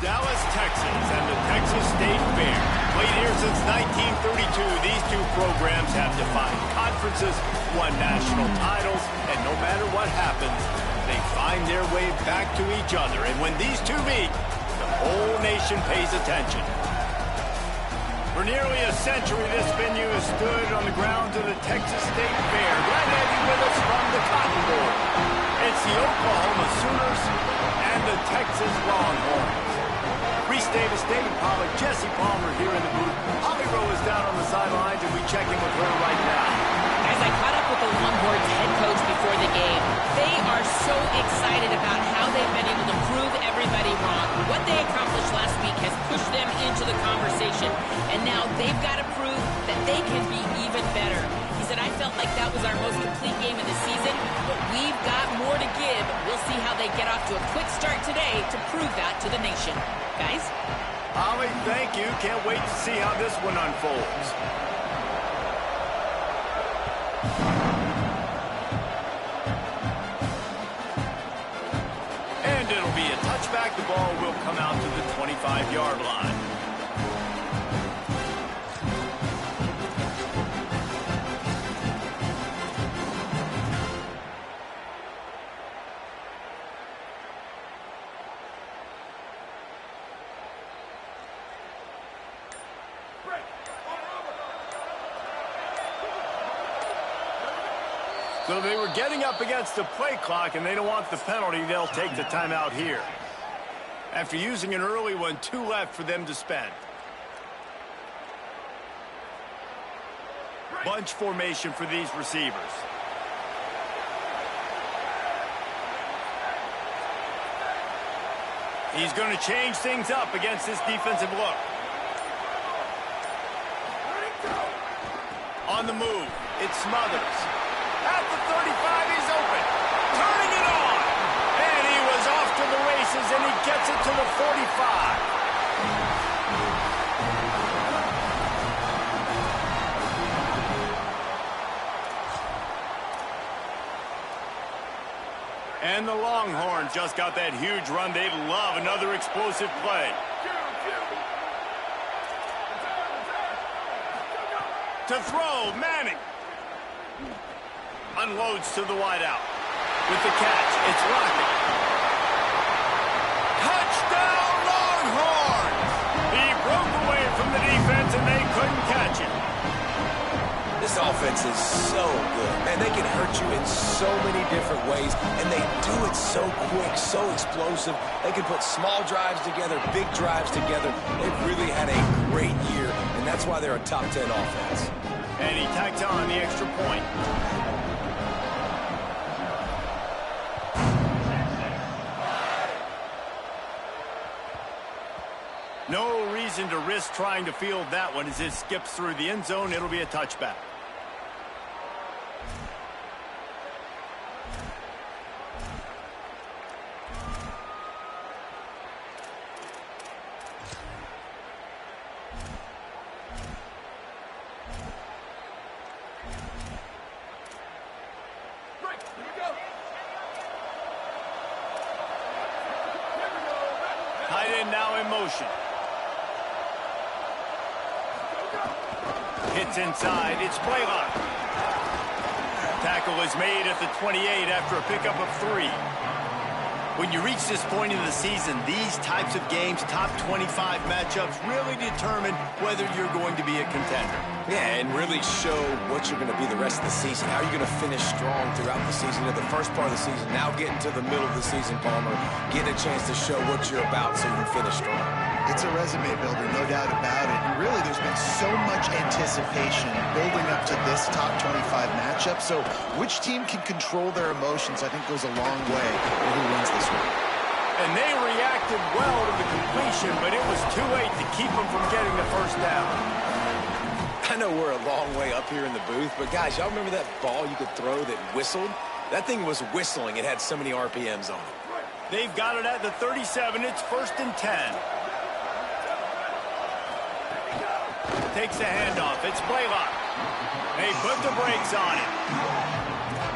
Dallas, Texas, and the Texas State Fair. Played here since 1932, these two programs have defined conferences, won national titles, and no matter what happens, they find their way back to each other. And when these two meet, the whole nation pays attention. For nearly a century, this venue has stood on the grounds of the Texas State Fair. Glad to have you with us from the Cotton Bowl. It's the Oklahoma Sooners and the Texas Longhorns. Reese Davis, David Pollack, Jesse Palmer here in the booth. Holly Rowe is down on the sidelines, and we check in with her right now. Guys, I caught up with the Longhorns head coach before the game. They are so excited about how they've been able to prove everybody wrong. What they accomplished last week has pushed them into the conversation, and now they've got to prove that they can be even better. He said, I felt like that was our most complete game of the season, but we've got more to give. We'll see how they get off to a quick start today to prove that to the nation. Guys? Holly, thank you. Can't wait to see how this one unfolds. And it'll be a touchback. The ball will come out to the 25-yard line. So they were getting up against the play clock, and they don't want the penalty. They'll take the timeout here. After using an early one, 2 left for them to spend. Bunch formation for these receivers. He's going to change things up against this defensive look. On the move, it's Smothers. At the 35, he's open. Turning it on. And he was off to the races, and he gets it to the 45. And the Longhorns just got that huge run. They'd love another explosive play. To throw, Manning. Unloads to the wideout. With the catch, it's Rocket. Touchdown, Longhorns! He broke away from the defense, and they couldn't catch him. This offense is so good. Man, they can hurt you in so many different ways, and they do it so quick, so explosive. They can put small drives together, big drives together. They've really had a great year, and that's why they're a top 10 offense. And he tacked on the extra point. No reason to risk trying to field that one as it skips through the end zone. It'll be a touchback. Tight end now in motion. Hits inside. It's Blaylock. Tackle is made at the 28 after a pickup of 3. When you reach this point in the season, these types of games, top 25 matchups, really determine whether you're going to be a contender. Yeah, and really show what you're going to be the rest of the season. How are you going to finish strong throughout the season? In the first part of the season, now getting to the middle of the season, Palmer, get a chance to show what you're about so you can finish strong. It's a resume builder, no doubt about it. And really, there's been so much anticipation building up to this top 25 matchup. So which team can control their emotions, I think, goes a long way for who wins this one. And they reacted well to the completion, but it was too late to keep them from getting the first down. I know we're a long way up here in the booth, but guys, y'all remember that ball you could throw that whistled? That thing was whistling. It had so many RPMs on it. They've got it at the 37. It's 1st and 10. Takes the handoff. It's Blaylock. They put the brakes on it.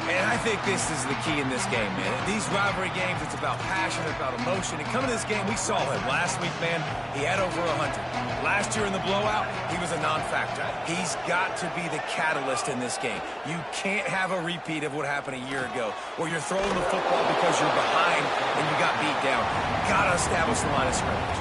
And I think this is the key in this game, man. These rivalry games, it's about passion, it's about emotion. And coming to this game, we saw him last week, man. He had over 100. Last year in the blowout, he was a non-factor. He's got to be the catalyst in this game. You can't have a repeat of what happened a year ago, where you're throwing the football because you're behind and you got beat down. Got to establish the line of scrimmage.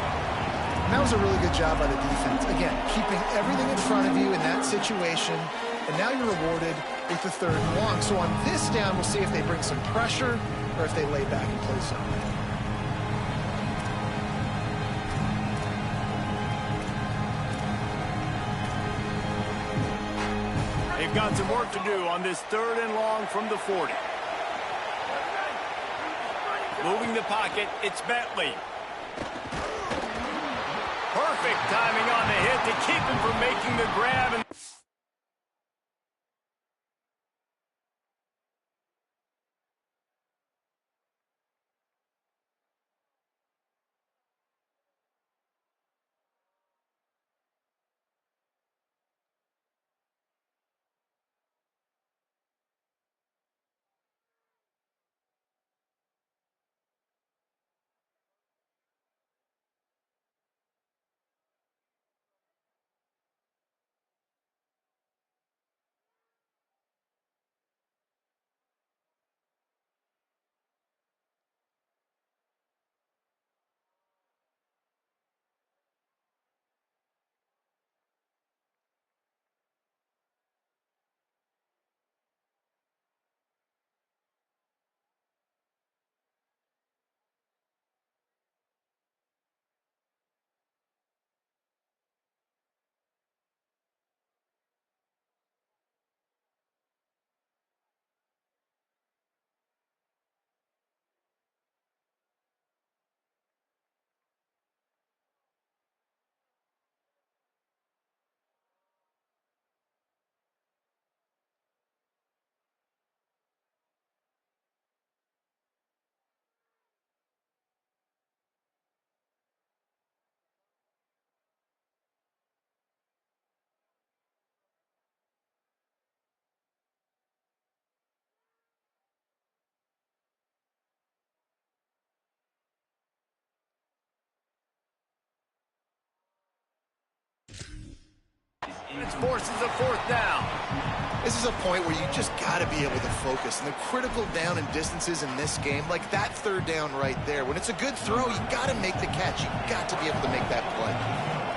And that was a really good job by the defense. Again, keeping everything in front of you in that situation. And now you're rewarded with the 3rd and long. So on this down, we'll see if they bring some pressure or if they lay back and play zone. They've got some work to do on this 3rd and long from the 40. Moving the pocket, it's Bentley. Perfect timing on the hit to keep him from making the grab. And it forces a 4th down. This is a point where you just got to be able to focus. And the critical down and distances in this game, like that 3rd down right there, when it's a good throw, you got to make the catch. You got to be able to make that play.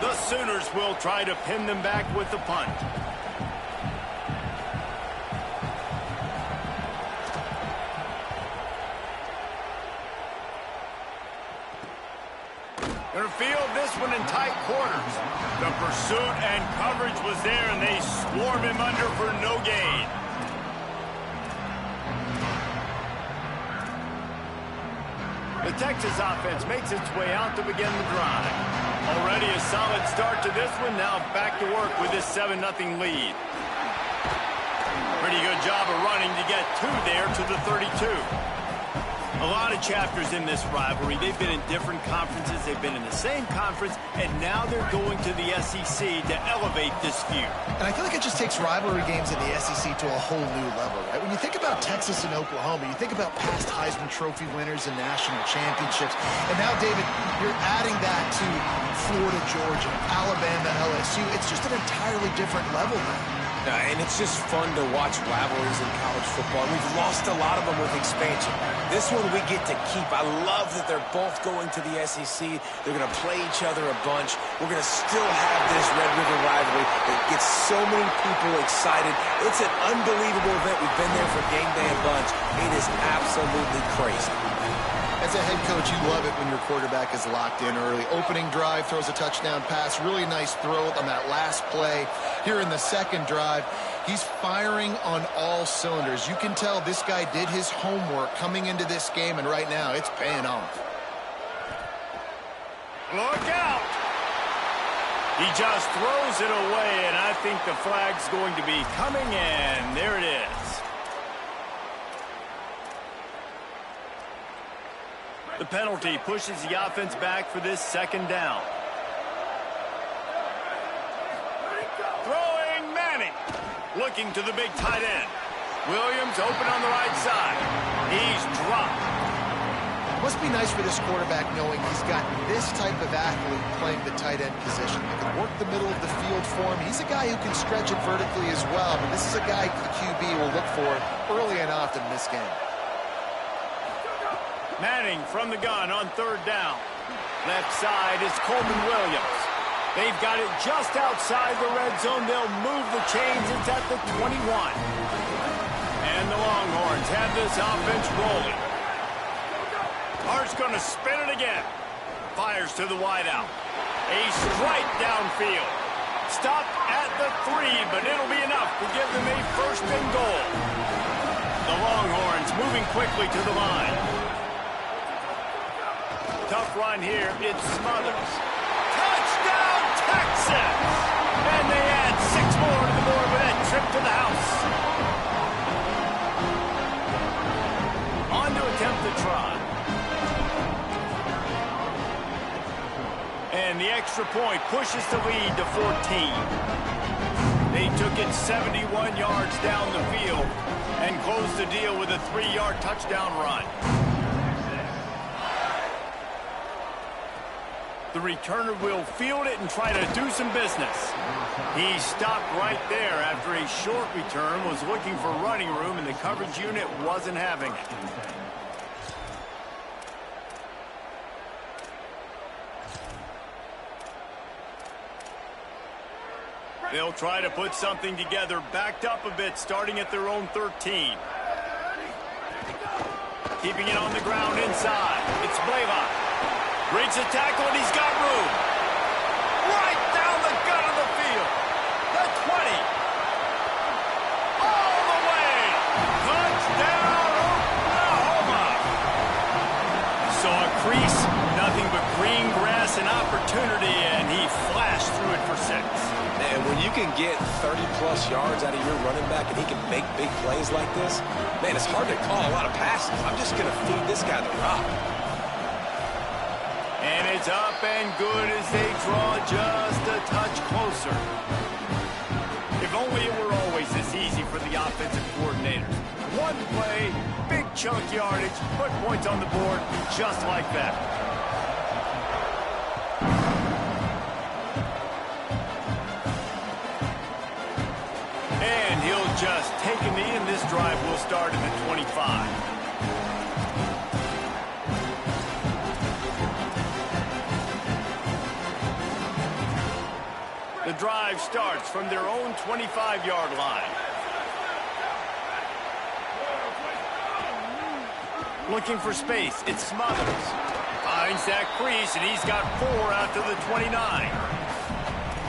The Sooners will try to pin them back with the punt. Gonna field this one in tight quarters. The pursuit and coverage was there, and they swarm him under for no gain. The Texas offense makes its way out to begin the drive. Already a solid start to this one. Now back to work with this 7-0 lead. Pretty good job of running to get 2 there to the 32. A lot of chapters in this rivalry. They've been in different conferences. They've been in the same conference, and now they're going to the SEC to elevate this feud. And I feel like it just takes rivalry games in the SEC to a whole new level, right? When you think about Texas and Oklahoma, you think about past Heisman Trophy winners and national championships. And now, David, you're adding that to Florida, Georgia, Alabama, LSU. It's just an entirely different level now. And it's just fun to watch rivalries in college football. We've lost a lot of them with expansion. This one we get to keep. I love that they're both going to the SEC. They're going to play each other a bunch. We're going to still have this Red River rivalry that gets so many people excited. It's an unbelievable event. We've been there for game day a bunch. It is absolutely crazy. As a head coach, you love it when your quarterback is locked in early. Opening drive, throws a touchdown pass. Really nice throw on that last play. Here in the 2nd drive, he's firing on all cylinders. You can tell this guy did his homework coming into this game, and right now it's paying off. Look out! He just throws it away, and I think the flag's going to be coming in. There it is. The penalty pushes the offense back for this 2nd down. Throwing Manning. Looking to the big tight end. Williams open on the right side. He's dropped. Must be nice for this quarterback knowing he's got this type of athlete playing the tight end position. He can work the middle of the field for him. He's a guy who can stretch it vertically as well, but this is a guy the QB will look for early and often in this game. Manning from the gun on third down. Left side is Coleman Williams. They've got it just outside the red zone. They'll move the chains. It's at the 21. And the Longhorns have this offense rolling. Hart's going to spin it again. Fires to the wideout. A strike downfield. Stopped at the 3, but it'll be enough to give them a first and goal. The Longhorns moving quickly to the line. Tough run here. It's Smothers. Touchdown, Texas! And they add 6 more to the board with that trip to the house. On to attempt the try. And the extra point pushes the lead to 14. They took it 71 yards down the field and closed the deal with a 3-yard touchdown run. The returner will field it and try to do some business. He stopped right there after a short return, was looking for running room, and the coverage unit wasn't having it. They'll try to put something together, backed up a bit, starting at their own 13. Keeping it on the ground inside. It's Blaylock. Breaks a tackle, and he's got room. Right down the gut of the field. The 20. All the way. Touchdown, Oklahoma. Saw a crease, nothing but green grass and opportunity, and he flashed through it for 6. And when you can get 30-plus yards out of your running back and he can make big plays like this, man, it's hard to call a lot of passes. I'm just going to feed this guy the rock. And it's up and good as they draw just a touch closer. If only it were always this easy for the offensive coordinator. One play, big chunk yardage, put points on the board just like that. And he'll just take a knee, and this drive will start at the 25. The drive starts from their own 25-yard line. Looking for space, it's Smothers. Finds that crease, and he's got 4 out to the 29.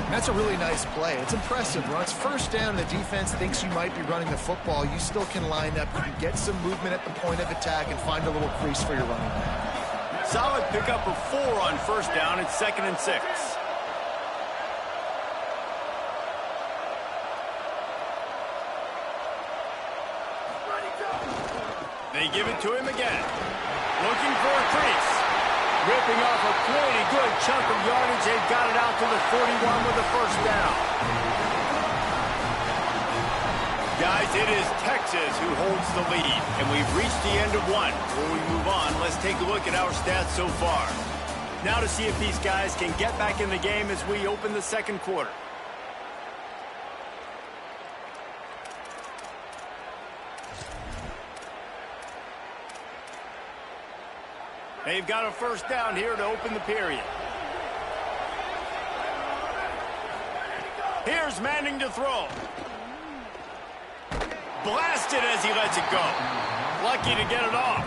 That's a really nice play. It's impressive. When it's first down and the defense thinks you might be running the football, you still can line up. You can get some movement at the point of attack and find a little crease for your running back. Solid pickup of 4 on first down. It's 2nd and 6. They give it to him again. Looking for a crease. Ripping off a pretty good chunk of yardage. They've got it out to the 41 with a first down. Guys, it is Texas who holds the lead, and we've reached the end of one. Before we move on, let's take a look at our stats so far. Now to see if these guys can get back in the game as we open the second quarter. They've got a first down here to open the period. Here's Manning to throw. Blasted as he lets it go. Lucky to get it off.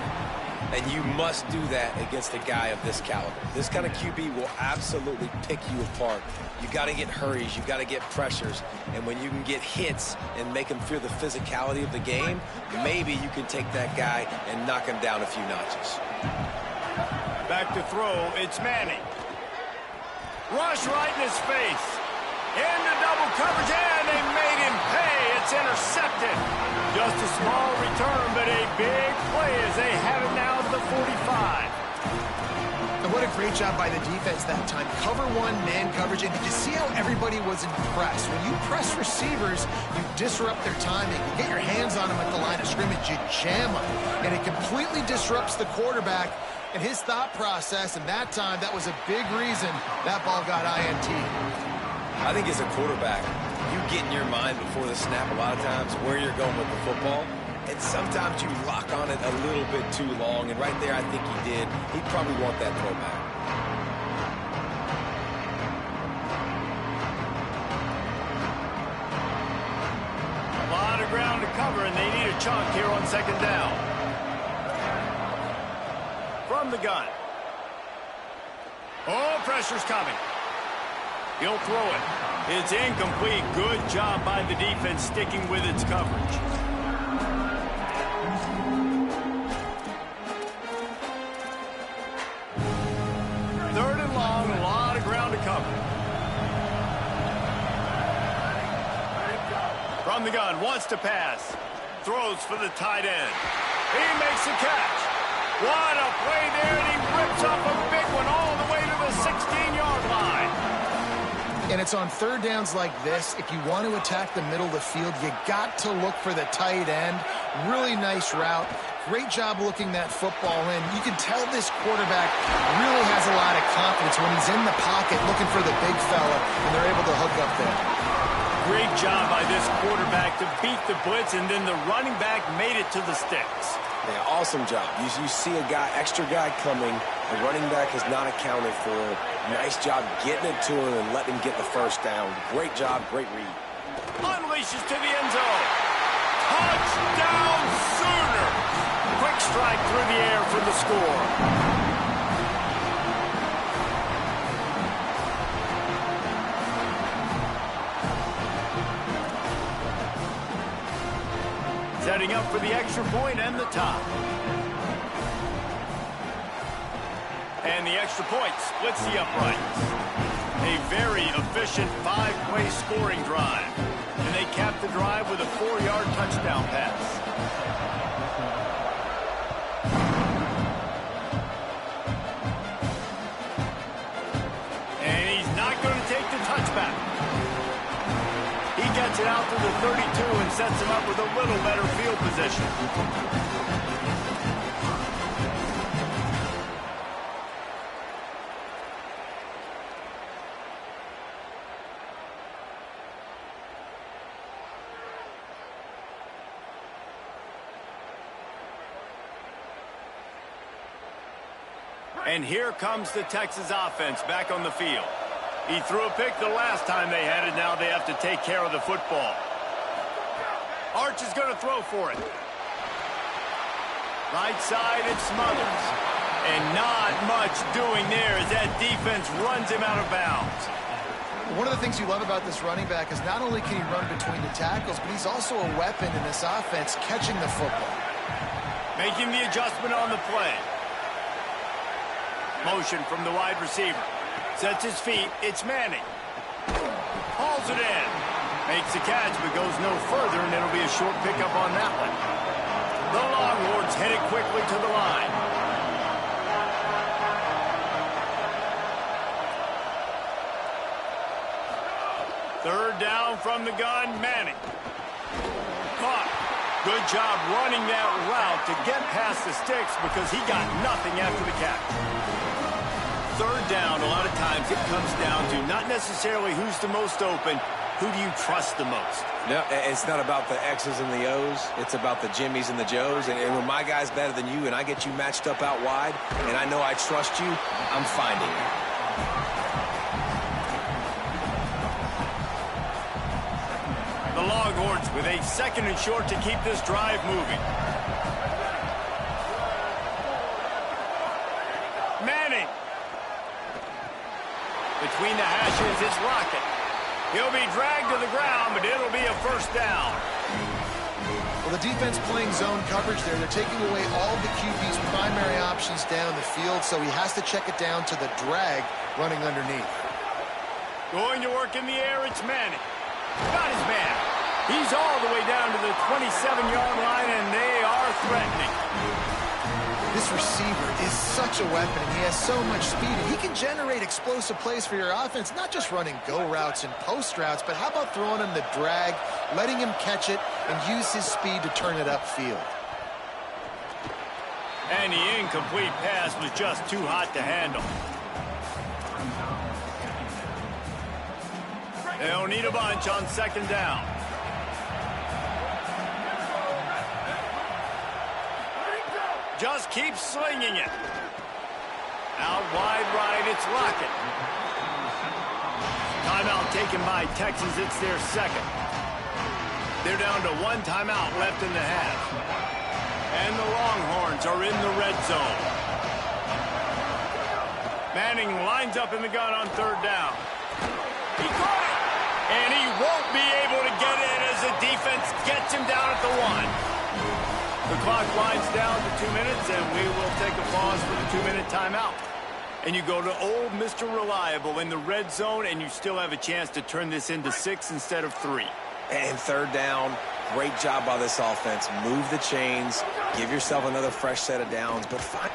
And you must do that against a guy of this caliber. This kind of QB will absolutely pick you apart. You got to get hurries. You got to get pressures. And when you can get hits and make him feel the physicality of the game, maybe you can take that guy and knock him down a few notches. Back to throw, it's Manning. Rush right in his face. Into double coverage, and they made him pay. It's intercepted. Just a small return, but a big play as they have it now at the 45. And what what a great job by the defense that time. Cover one, man coverage, and did you see how everybody was impressed? When you press receivers, you disrupt their timing. You get your hands on them at the line of scrimmage, you jam them, and it completely disrupts the quarterback and his thought process, and that time, that was a big reason that ball got INT. I think as a quarterback, you get in your mind before the snap a lot of times where you're going with the football. And sometimes you lock on it a little bit too long, and right there I think he did. He'd probably want that throwback. A lot of ground to cover, and they need a chunk here on second down. From the gun. Oh, pressure's coming. He'll throw it. It's incomplete. Good job by the defense sticking with its coverage. Third and long, a lot of ground to cover. From the gun, wants to pass. Throws for the tight end. He makes the catch. What a play there, and he rips off a big one all the way to the 16-yard line. And it's on third downs like this. If you want to attack the middle of the field, you got to look for the tight end. Really nice route. Great job looking that football in. You can tell this quarterback really has a lot of confidence when he's in the pocket looking for the big fella, and they're able to hook up there. Great job by this quarterback to beat the blitz, and then the running back made it to the sticks. Yeah, awesome job. You see a extra guy coming. The running back has not accounted for it. Nice job getting it to him and letting him get the first down. Great job, great read. Unleashes to the end zone. Touchdown Sooners! Quick strike through the air for the score. Setting up for the extra point and the top. And the extra point splits the uprights. A very efficient 5-play scoring drive. And they cap the drive with a 4-yard touchdown pass. And he's not going to take the touchback. He gets it out to the 32 and sets him up with a little better field position. And here comes the Texas offense back on the field. He threw a pick the last time they had it. Now they have to take care of the football. Arch is going to throw for it. Right side, it Smothers. And not much doing there as that defense runs him out of bounds. One of the things you love about this running back is not only can he run between the tackles, but he's also a weapon in this offense catching the football. Making the adjustment on the play. Motion from the wide receiver. Sets his feet. It's Manning. Hauls it in. Makes the catch, but goes no further, and it'll be a short pickup on that one. The Longhorns headed quickly to the line. Third down from the gun, Manning. Caught. Good job running that route to get past the sticks because he got nothing after the catch. Third down, a lot of times it comes down to not necessarily who's the most open, who do you trust the most? No, it's not about the X's and the O's. It's about the Jimmies and the Joes. And when my guy's better than you and I get you matched up out wide and I know I trust you, I'm finding it. The Longhorns with a second and short to keep this drive moving. Manning. Between the hashes, it's Rocket. He'll be dragged to the ground, but it'll be a first down. Well, the defense playing zone coverage there. They're taking away all the QB's primary options down the field, so he has to check it down to the drag running underneath. Going to work in the air, it's Manning. Got his man. He's all the way down to the 27-yard line, and they are threatening. This receiver is such a weapon, and he has so much speed, and he can generate explosive plays for your offense, not just running go routes and post routes, but how about throwing him the drag, letting him catch it, and use his speed to turn it upfield. And the incomplete pass was just too hot to handle. They'll need a bunch on second down. Just keep slinging it. Out wide right, it's Lockett. Timeout taken by Texas. It's their second. They're down to one timeout left in the half. And the Longhorns are in the red zone. Manning lines up in the gun on third down. He caught it. And he won't be able to get it as the defense gets him down at the 1. The clock winds down to 2 minutes, and we will take a pause for the 2-minute timeout. And you go to old Mr. Reliable in the red zone, and you still have a chance to turn this into 6 instead of 3. And third down, great job by this offense. Move the chains, give yourself another fresh set of downs, but fine.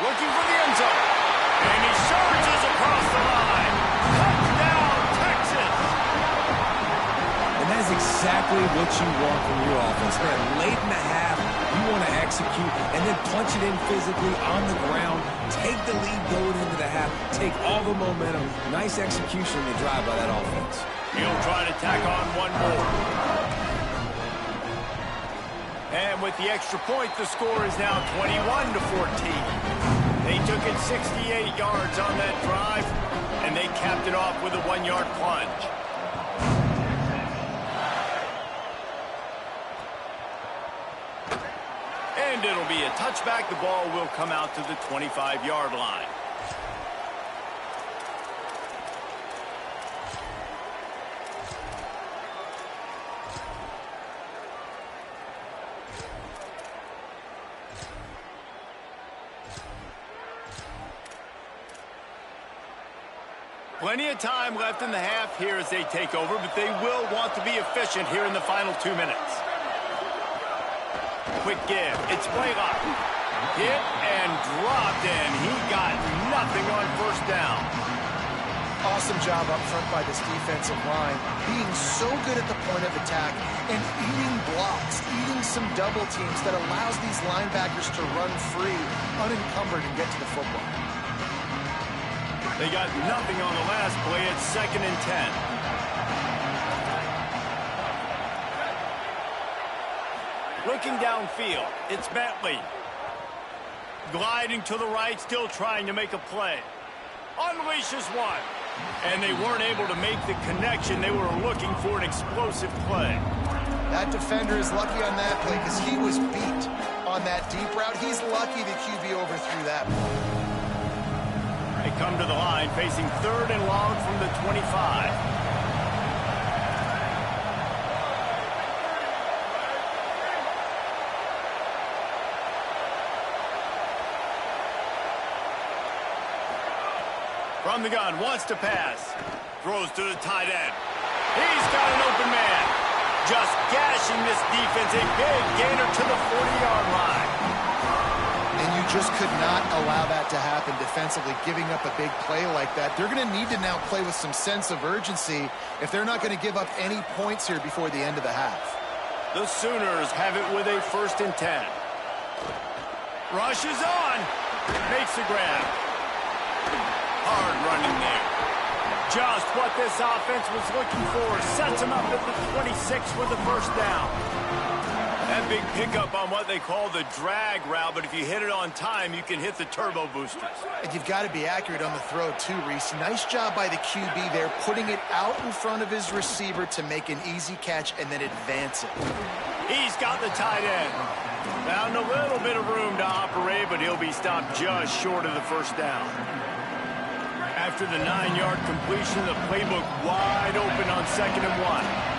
Looking for the end zone, and he surges across the line. Touchdown, Texas! And that is exactly what you want from your offense. Man, late in the half, you want to execute and then punch it in physically on the ground. Take the lead going into the half. Take all the momentum. Nice execution in the drive by that offense. He'll try to tack on one more. And with the extra point, the score is now 21-14. They took it 68 yards on that drive, and they capped it off with a 1-yard plunge. And it'll be a touchback. The ball will come out to the 25-yard line. Plenty of time left in the half here as they take over, but they will want to be efficient here in the final 2 minutes. Quick give. It's Blaylock. Hit and dropped, and he got nothing on first down. Awesome job up front by this defensive line, being so good at the point of attack and eating blocks, eating some double teams that allows these linebackers to run free, unencumbered, and get to the football. They got nothing on the last play. It's 2nd and 10. Looking downfield, it's Bentley. Gliding to the right, still trying to make a play. Unleashes one. And they weren't able to make the connection. They were looking for an explosive play. That defender is lucky on that play because he was beat on that deep route. He's lucky the QB overthrew that one. They come to the line facing 3rd and long from the 25. From the gun, wants to pass. Throws to the tight end. He's got an open man. Just gashing this defense. A big gainer to the 40-yard line. And you just could not allow that to happen defensively, giving up a big play like that. They're going to need to now play with some sense of urgency if they're not going to give up any points here before the end of the half. The Sooners have it with a 1st and 10. Rushes on. Makes the grab. Hard running there. Just what this offense was looking for. Sets them up at the 26 with the first down. That big pickup on what they call the drag route, but if you hit it on time, you can hit the turbo boosters. And you've got to be accurate on the throw too, Reese. Nice job by the QB there, putting it out in front of his receiver to make an easy catch and then advance it. He's got the tight end. Found a little bit of room to operate, but he'll be stopped just short of the first down. After the 9-yard completion, the playbook wide open on 2nd and 1.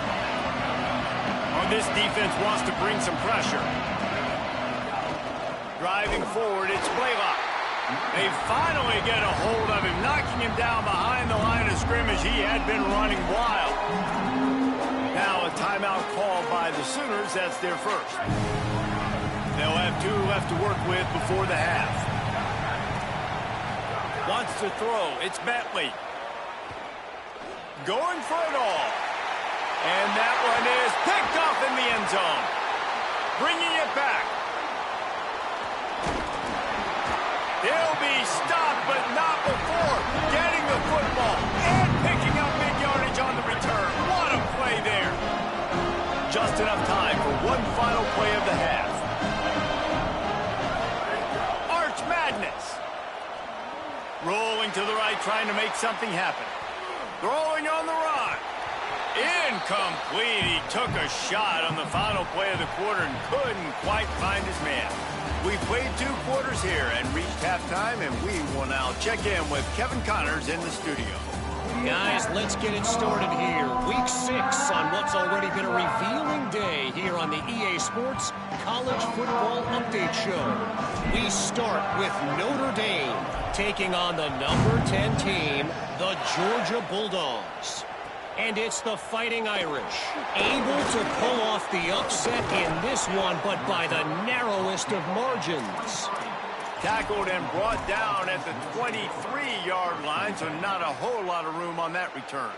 This defense wants to bring some pressure. Driving forward, it's Blaylock. They finally get a hold of him, knocking him down behind the line of scrimmage. He had been running wild. Now a timeout called by the Sooners. That's their first. They'll have 2 left to work with before the half. Wants to throw. It's Bentley. Going for it all. And that one is picked off in the end zone. Bringing it back. He'll be stopped, but not before getting the football and picking up big yardage on the return. What a play there. Just enough time for one final play of the half. Arch Madness. Rolling to the right, trying to make something happen. Throwing on the run. Incomplete. He took a shot on the final play of the quarter and couldn't quite find his man. We played 2 quarters here and reached halftime, and we will now check in with Kevin Connors in the studio. Guys, let's get it started here. Week 6 on what's already been a revealing day here on the EA Sports College Football Update Show. We start with Notre Dame taking on the number 10 team, the Georgia Bulldogs. And it's the Fighting Irish, able to pull off the upset in this one, but by the narrowest of margins. Tackled and brought down at the 23-yard line, so not a whole lot of room on that return.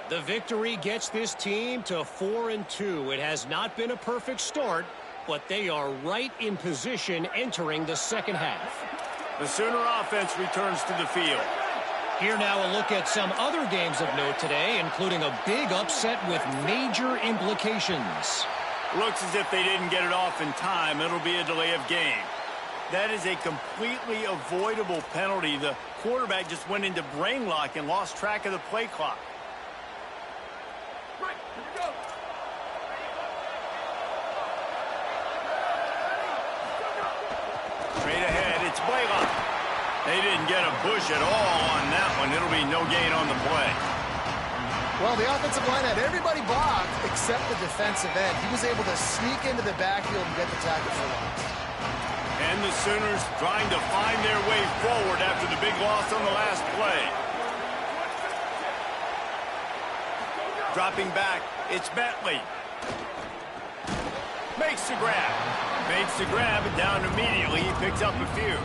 The victory gets this team to 4-2. It has not been a perfect start, but they are right in position entering the second half. The Sooner offense returns to the field. Here now a look at some other games of note today, including a big upset with major implications. Looks as if they didn't get it off in time. It'll be a delay of game. That is a completely avoidable penalty. The quarterback just went into brain lock and lost track of the play clock. Right, here we go. Straight ahead, it's Blaylock. They didn't get a push at all on that one. It'll be no gain on the play. Well, the offensive line had everybody blocked except the defensive end. He was able to sneak into the backfield and get the tackle for loss. And the Sooners trying to find their way forward after the big loss on the last play. Dropping back, it's Bentley. Makes the grab. Makes the grab and down immediately. He picks up a few.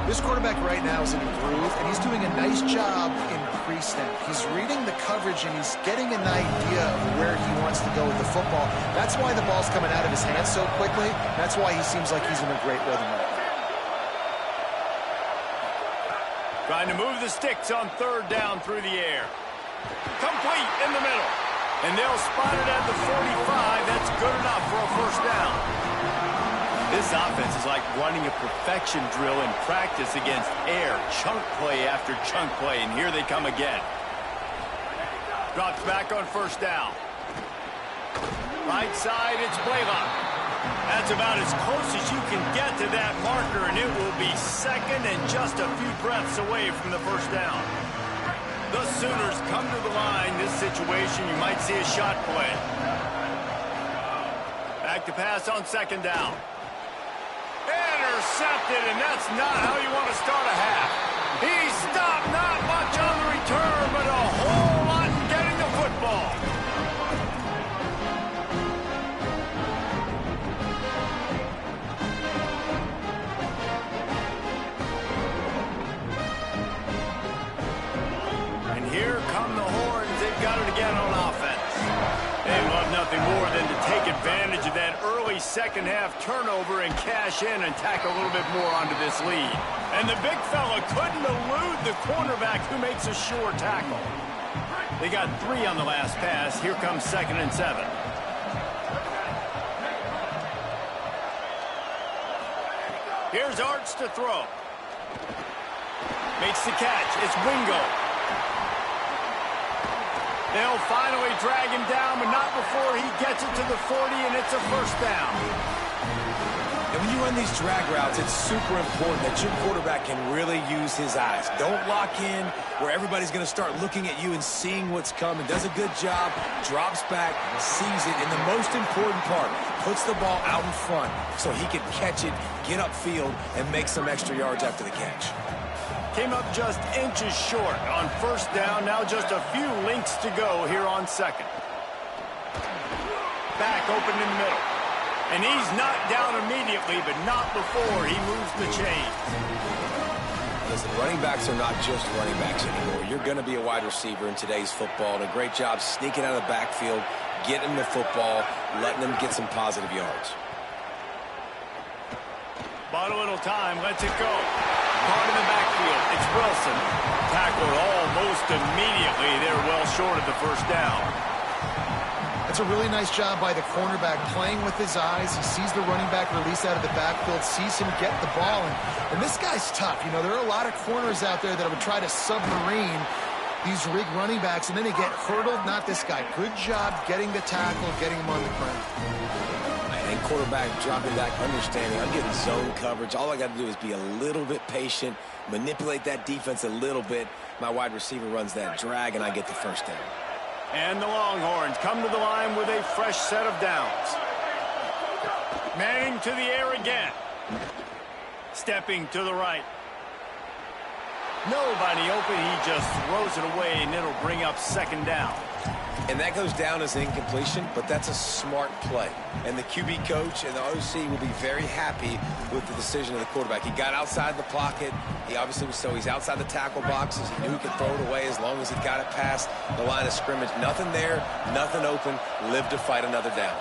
This quarterback right now is in a groove, and he's doing a nice job in pre-snap. He's reading the coverage, and he's getting an idea of where he wants to go with the football. That's why the ball's coming out of his hands so quickly. That's why he seems like he's in a great rhythm right now. Trying to move the sticks on 3rd down through the air. Complete in the middle. And they'll spot it at the 45. That's good enough for a 1st down. This offense is like running a perfection drill in practice against air. Chunk play after chunk play, and here they come again. Drops back on 1st down. Right side, it's Blaylock. That's about as close as you can get to that marker, and it will be 2nd and just a few breaths away from the 1st down. The Sooners come to the line. This situation, you might see a shot play. Back to pass on 2nd down. Intercepted, and that's not how you want to start a half. He stopped, not much on the return, but a whole lot in getting the football. And here come the Horns. They've got it again on offense. They love nothing more than to take advantage of that early second half turnover and cash in and tack a little bit more onto this lead. And the big fella couldn't elude the cornerback who makes a sure tackle. They got 3 on the last pass. Here comes 2nd and 7. Here's Arts to throw. Makes the catch. It's Wingo. They'll finally drag him down, but not before he gets it to the 40, and it's a 1st down. And when you run these drag routes, it's super important that your quarterback can really use his eyes. Don't lock in where everybody's going to start looking at you and seeing what's coming. Does a good job, drops back, sees it, and the most important part, puts the ball out in front so he can catch it, get upfield, and make some extra yards after the catch. Came up just inches short on 1st down. Now just a few links to go here on 2nd. Back open in the middle. And he's knocked down immediately, but not before he moves the chains. Listen, running backs are not just running backs anymore. You're going to be a wide receiver in today's football. And a great job sneaking out of the backfield, getting the football, letting them get some positive yards. Bought a little time, lets it go. Caught in the backfield, it's Wilson. Tackled almost immediately. They're well short of the first down. That's a really nice job by the cornerback, playing with his eyes. He sees the running back release out of the backfield, sees him get the ball. And this guy's tough. You know, there are a lot of corners out there that would try to submarine these rig running backs, and then they get hurdled. Not this guy. Good job getting the tackle, getting him on the ground. And quarterback dropping back, understanding I'm getting zone coverage. All I got to do is be a little bit patient, manipulate that defense a little bit. My wide receiver runs that drag, and I get the first down. And the Longhorns come to the line with a fresh set of downs. Manning to the air again. Stepping to the right. Nobody open. He just throws it away, and it'll bring up second down. And that goes down as an incompletion, but that's a smart play. And the QB coach and the OC will be very happy with the decision of the quarterback. He got outside the pocket. He obviously was he's outside the tackle boxes. He knew he could throw it away as long as he got it past the line of scrimmage. Nothing there, nothing open. Live to fight another down.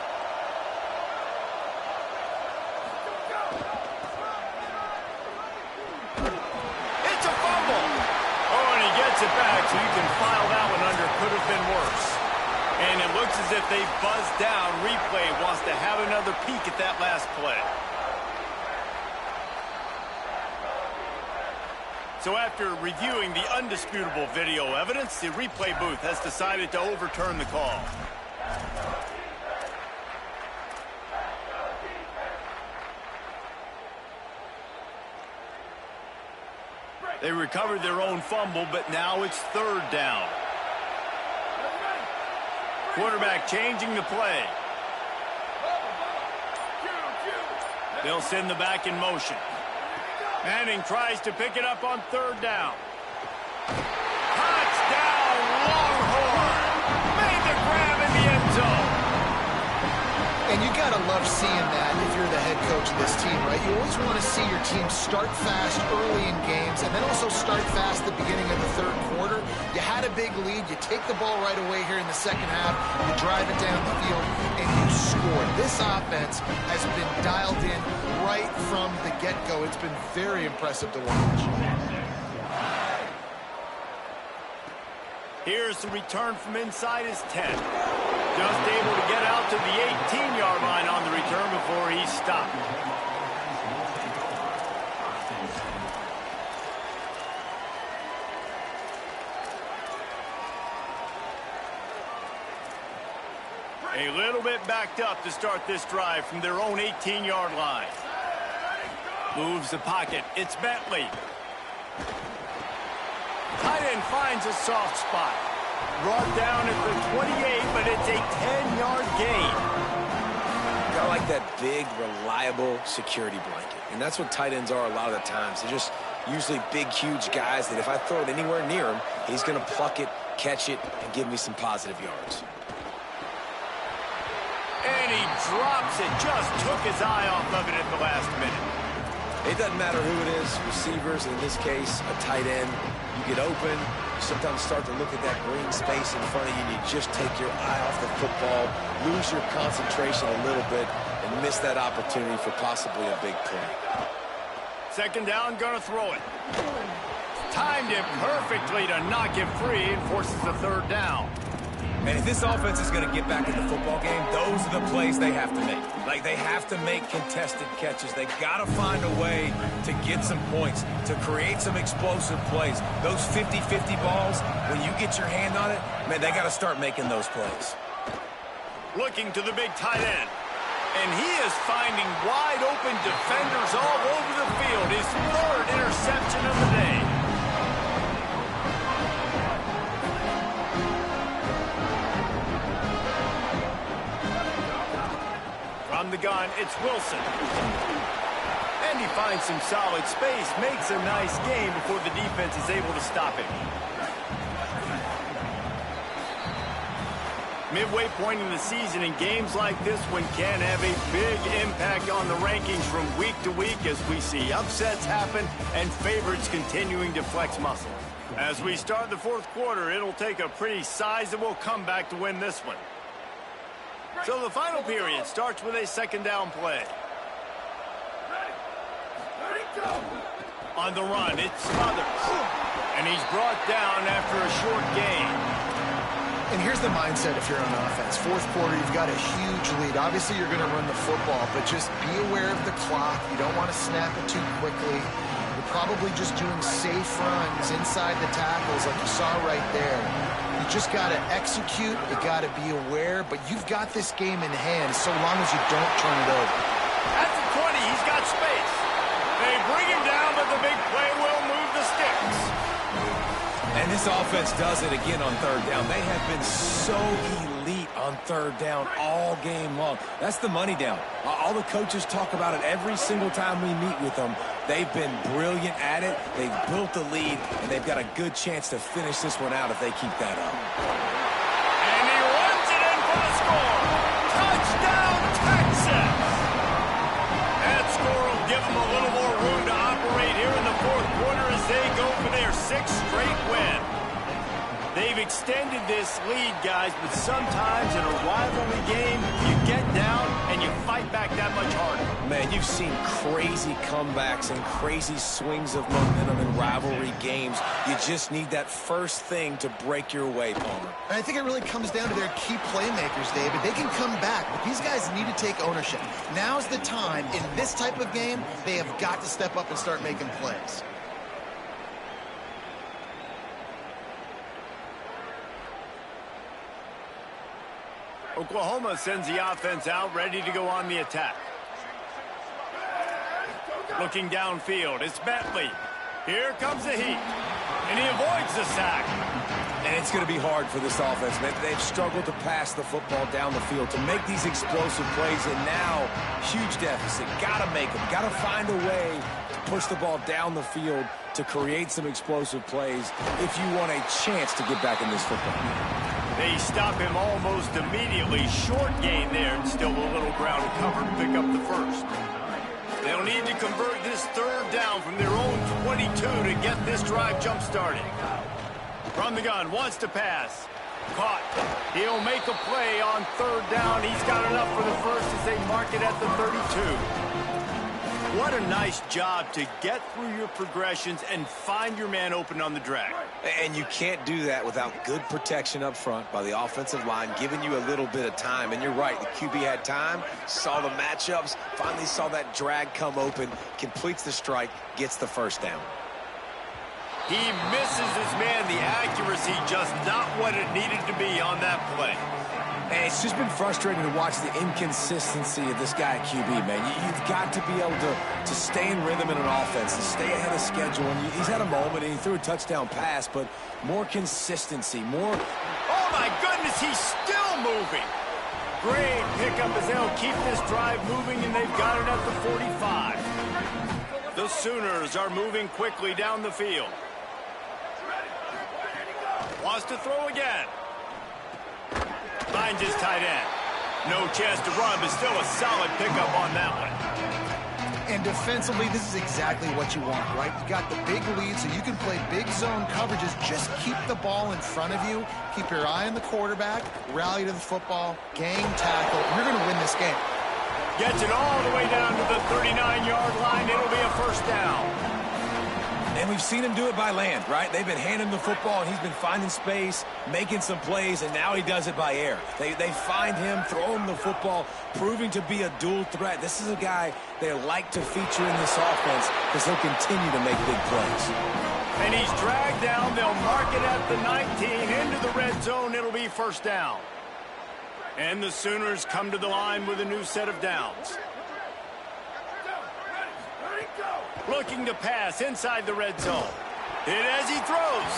It's a fumble. Oh, and he gets it back, so you can file that one under. Could have been worse. And it looks as if they buzzed down. Replay wants to have another peek at that last play. So after reviewing the undisputable video evidence, the replay booth has decided to overturn the call. They recovered their own fumble, but now it's third down. Quarterback changing the play. They'll send the back in motion. Manning tries to pick it up on third down. Touchdown, Longhorn! Made the grab in the end zone. And you got to love seeing that if you're the head coach of this team, right? You always want to see your team start fast early in games and then also start fast at the beginning of the third quarter. You had a big lead. You take the ball right away here in the second half. You drive it down the field, and you score. This offense has been dialed in right from the get-go. It's been very impressive to watch. Here's the return from inside his 10. Just able to get out to the 18-yard line on the return before he's stopped. A little bit backed up to start this drive from their own 18-yard line. Moves the pocket. It's Bentley. Tight end finds a soft spot. Brought down at the 28, but it's a 10-yard gain. I like that big, reliable security blanket. And that's what tight ends are a lot of the times. They're just usually big, huge guys that if I throw it anywhere near him, he's going to pluck it, catch it, and give me some positive yards. And he drops it. Just took his eye off of it at the last minute. It doesn't matter who it is, receivers, in this case, a tight end. You get open, you sometimes start to look at that green space in front of you, and you just take your eye off the football, lose your concentration a little bit, and miss that opportunity for possibly a big play. Second down, gonna throw it. Timed it perfectly to knock it free and forces the third down. And if this offense is going to get back in the football game, those are the plays they have to make. Like, they have to make contested catches. They got to find a way to get some points, to create some explosive plays. Those 50-50 balls, when you get your hand on it, man, they got to start making those plays. Looking to the big tight end. And he is finding wide open defenders all over the field. His third interception of the day. From the gun, it's Wilson. And he finds some solid space, makes a nice gain before the defense is able to stop him. Midway point in the season, and games like this one can have a big impact on the rankings from week to week as we see upsets happen and favorites continuing to flex muscle. As we start the fourth quarter, it'll take a pretty sizable comeback to win this one. So the final period starts with a second down play. On the run, it's Smothers. And he's brought down after a short gain. And here's the mindset if you're on offense. Fourth quarter, you've got a huge lead. Obviously, you're going to run the football, but just be aware of the clock. You don't want to snap it too quickly. You're probably just doing safe runs inside the tackles like you saw right there. You just got to execute. You got to be aware, but you've got this game in hand so long as you don't turn it over. At the 20, he's got space. They bring him down, but the big play will move the sticks. And this offense does it again on third down. They have been so elite on third down all game long. That's the money down. All the coaches talk about it every single time we meet with them. They've been brilliant at it. They've built the lead, and they've got a good chance to finish this one out if they keep that up. And he runs it in for the score. Touchdown, Texas! That score will give them a little more room to operate here in the fourth quarter as they go for their sixth straight win. They've extended this lead, guys, but sometimes in a rivalry game, you get down and you fight back that much harder. Man, you've seen crazy comebacks and crazy swings of momentum in rivalry games. You just need that first thing to break your way, Palmer. And I think it really comes down to their key playmakers, David. They can come back, but these guys need to take ownership. Now's the time. In this type of game, they have got to step up and start making plays. Oklahoma sends the offense out, ready to go on the attack. Looking downfield, it's Bentley. Here comes the heat, and he avoids the sack. And it's going to be hard for this offense, man. They've struggled to pass the football down the field, to make these explosive plays, and now, huge deficit. Got to make them. Got to find a way to push the ball down the field to create some explosive plays if you want a chance to get back in this football game. They stop him almost immediately. Short gain there, and still a little ground to cover to pick up the first. They'll need to convert this third down from their own 22 to get this drive jump-started. From the gun, wants to pass. Caught. He'll make a play on third down. He's got enough for the first as they mark it at the 32. What a nice job to get through your progressions and find your man open on the drag. And you can't do that without good protection up front by the offensive line, giving you a little bit of time. And you're right, the QB had time, saw the matchups, finally saw that drag come open, completes the strike, gets the first down. He misses his man. The accuracy just not what it needed to be on that play. And it's just been frustrating to watch the inconsistency of this guy at QB, man. You've got to be able to stay in rhythm in an offense and stay ahead of schedule. And he's had a moment, and he threw a touchdown pass, but more consistency, more... Oh, my goodness, he's still moving. Great pickup as they'll keep this drive moving, and they've got it at the 45. The Sooners are moving quickly down the field. Wants to throw again. Finds his tight end. No chance to run, but still a solid pickup on that one. And defensively, this is exactly what you want, right? You got the big lead, so you can play big zone coverages. Just keep the ball in front of you. Keep your eye on the quarterback. Rally to the football. Gang tackle. You're going to win this game. Gets it all the way down to the 39-yard line. It'll be a first down. And we've seen him do it by land, right? They've been handing the football, and he's been finding space, making some plays, and now he does it by air. They find him, throw him the football, proving to be a dual threat. This is a guy they like to feature in this offense because he'll continue to make big plays. And he's dragged down. They'll mark it at the 19. Into the red zone, it'll be first down. And the Sooners come to the line with a new set of downs. Looking to pass inside the red zone. Hit as he throws.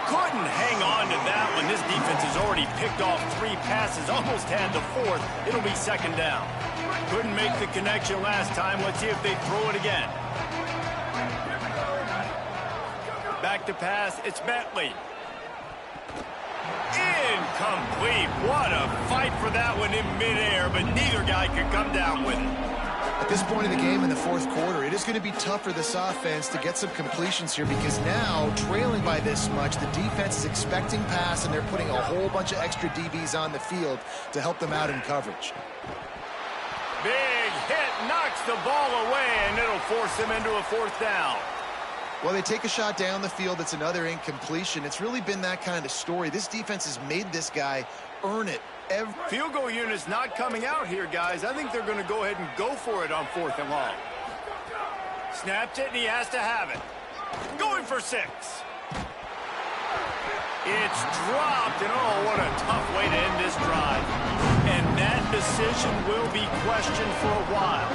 Couldn't hang on to that one. This defense has already picked off 3 passes, almost had the 4th. It'll be second down. Couldn't make the connection last time. Let's see if they throw it again. Back to pass. It's Bentley. Incomplete. What a fight for that one in midair, but neither guy could come down with it. At this point of the game in the fourth quarter, it is going to be tough for this offense to get some completions here because now, trailing by this much, the defense is expecting pass, and they're putting a whole bunch of extra DBs on the field to help them out in coverage. Big hit, knocks the ball away, and it'll force him into a fourth down. Well, they take a shot down the field. It's another incompletion. It's really been that kind of story. This defense has made this guy earn it. Field goal unit's not coming out here, guys. I think they're going to go ahead and go for it on 4th and long. Snapped it, and he has to have it. Going for 6. It's dropped, and oh, what a tough way to end this drive. And that decision will be questioned for a while.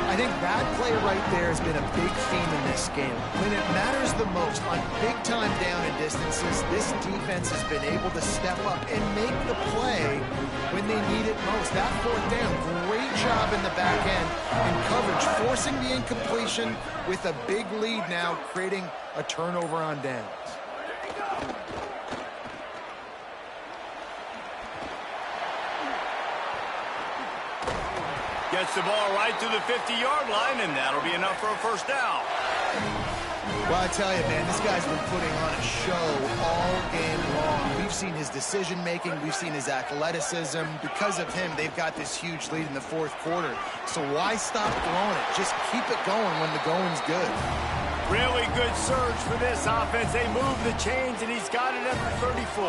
I think that play right there has been a big theme in this game. When it matters the most, on big-time down and distances, this defense has been able to step up and make the play when they need it most. That 4th down, great job in the back end in coverage, forcing the incompletion with a big lead now, creating a turnover on downs. Gets the ball right to the 50-yard line, and that'll be enough for a first down. Well, I tell you, man, this guy's been putting on a show all game long. We've seen his decision-making. We've seen his athleticism. Because of him, they've got this huge lead in the 4th quarter. So why stop throwing it? Just keep it going when the going's good. Really good surge for this offense. They move the chains, and he's got it at the 34.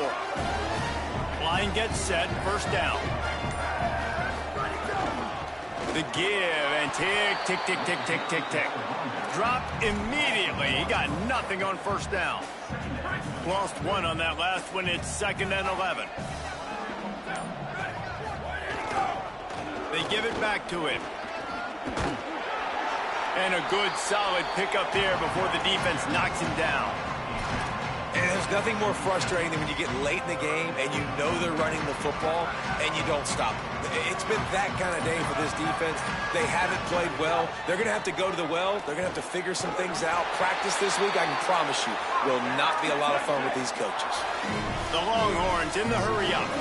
Line gets set, first down. The give, and tick, tick, tick, tick, tick, tick, tick. Dropped immediately. He got nothing on first down. Lost 1 on that last one. It's 2nd and 11. They give it back to him. And a good, solid pickup there before the defense knocks him down. And there's nothing more frustrating than when you get late in the game and you know they're running the football and you don't stop them. It's been that kind of day for this defense. They haven't played well. They're going to have to go to the well. They're going to have to figure some things out. Practice this week, I can promise you, will not be a lot of fun with these coaches. The Longhorns in the hurry up.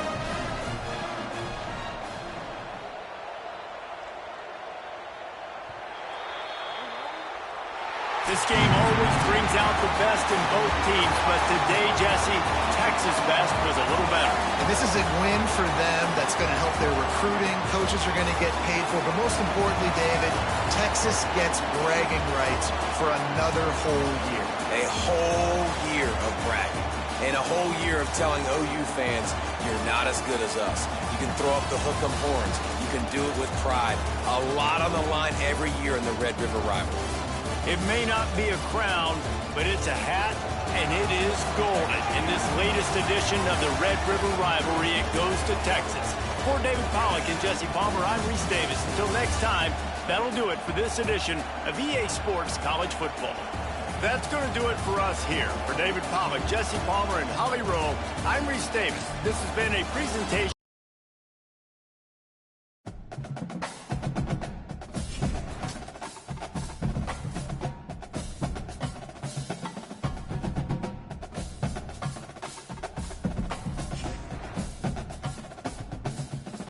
This game always brings out the best in both teams, but today, Jesse, Texas' best was a little better. And this is a win for them that's going to help their recruiting. Coaches are going to get paid for. But most importantly, David, Texas gets bragging rights for another whole year. A whole year of bragging. And a whole year of telling OU fans, you're not as good as us. You can throw up the hook 'em horns. You can do it with pride. A lot on the line every year in the Red River rivalry. It may not be a crown, but it's a hat, and it is golden. In this latest edition of the Red River rivalry, it goes to Texas. For David Pollack and Jesse Palmer, I'm Reese Davis. Until next time, that'll do it for this edition of EA Sports College Football. That's going to do it for us here. For David Pollack, Jesse Palmer, and Holly Rowe, I'm Reese Davis. This has been a presentation.